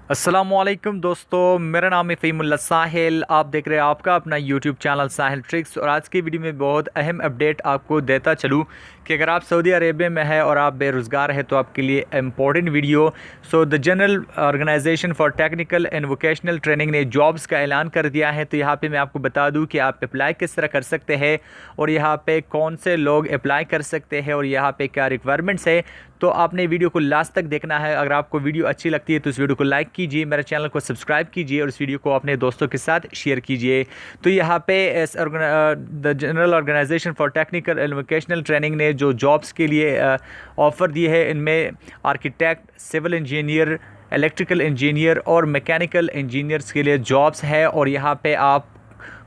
अस्सलामुअलैकुम दोस्तों, मेरा नाम है फ़हीमुल्ला साहिल। आप देख रहे हैं आपका अपना यूट्यूब चैनल साहिल ट्रिक्स। और आज की वीडियो में बहुत अहम अपडेट आपको देता चलूँ कि अगर आप सऊदी अरेबिया में है और आप बेरोज़गार हैं तो आपके लिए important video. The general organization for technical and vocational training ने जॉब्स का ऐलान कर दिया है। तो यहाँ पे मैं आपको बता दूँ कि आप अप्लाई किस तरह कर सकते हैं और यहाँ पे कौन से लोग अप्लाई कर सकते हैं और यहाँ पे क्या रिक्वायरमेंट्स है। तो आपने वीडियो को लास्ट तक देखना है। अगर आपको वीडियो अच्छी लगती है तो इस वीडियो को लाइक कीजिए, मेरे चैनल को सब्सक्राइब कीजिए और इस वीडियो को अपने दोस्तों के साथ शेयर कीजिए। तो यहाँ पे the general organization for technical and vocational training ने जो जॉब्स के लिए ऑफ़र दिए है, इनमें architect, civil engineer, electrical engineer और मैकेनिकल इंजीनियर्स के लिए जॉब्स है। और यहाँ पे आप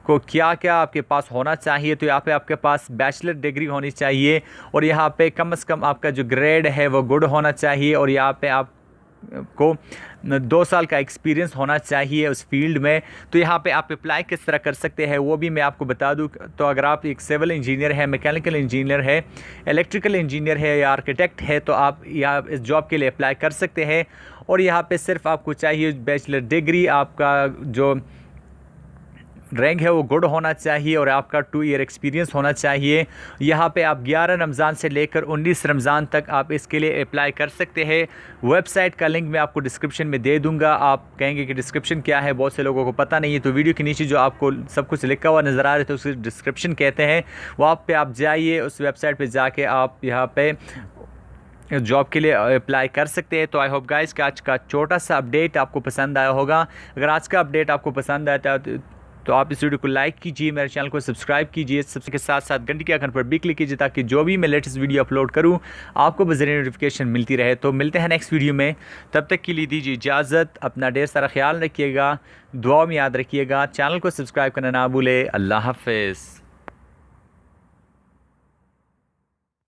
को क्या क्या आपके पास होना चाहिए, तो यहाँ पे आपके पास बैचलर डिग्री होनी चाहिए और यहाँ पे कम से कम आपका जो ग्रेड है वो गुड होना चाहिए और यहाँ पे आपको 2 साल का एक्सपीरियंस होना चाहिए उस फील्ड में। तो यहाँ पे आप अप्लाई किस तरह कर सकते हैं वो भी मैं आपको बता दूँ। तो अगर आप एक सिविल इंजीनियर है, मैकेनिकल इंजीनियर है, इलेक्ट्रिकल इंजीनियर है या आर्किटेक्ट है तो आप यहाँ इस जॉब के लिए अप्लाई कर सकते हैं। और यहाँ पे सिर्फ आपको चाहिए बैचलर डिग्री, आपका जो रैंक है वो गुड होना चाहिए और आपका 2 ईयर एक्सपीरियंस होना चाहिए। यहाँ पे आप 11 रमज़ान से लेकर 19 रमज़ान तक आप इसके लिए अप्लाई कर सकते हैं। वेबसाइट का लिंक मैं आपको डिस्क्रिप्शन में दे दूँगा। आप कहेंगे कि डिस्क्रिप्शन क्या है, बहुत से लोगों को पता नहीं है। तो वीडियो के नीचे जो आपको सब कुछ लिखा हुआ नज़र आ रहा है तो उसे डिस्क्रिप्शन कहते हैं। वहाँ पर आप जाइए, उस वेबसाइट पर जाके आप यहाँ पर जॉब के लिए अप्लाई कर सकते हैं। तो आई होप गाइस कि आज का छोटा सा अपडेट आपको पसंद आया होगा। अगर आज का अपडेट आपको पसंद आया तो आप इस वीडियो को लाइक कीजिए, मेरे चैनल को सब्सक्राइब कीजिए, सबके साथ साथ घंटी के आइकन पर भी क्लिक कीजिए ताकि जो भी मैं लेटेस्ट वीडियो अपलोड करूं आपको बज़रिए नोटिफिकेशन मिलती रहे। तो मिलते हैं नेक्स्ट वीडियो में, तब तक के लिए दीजिए इजाज़त। अपना ढेर सारा ख्याल रखिएगा, दुआ में याद रखिएगा, चैनल को सब्सक्राइब करना ना भूले। अल्लाह हाफ़िज़।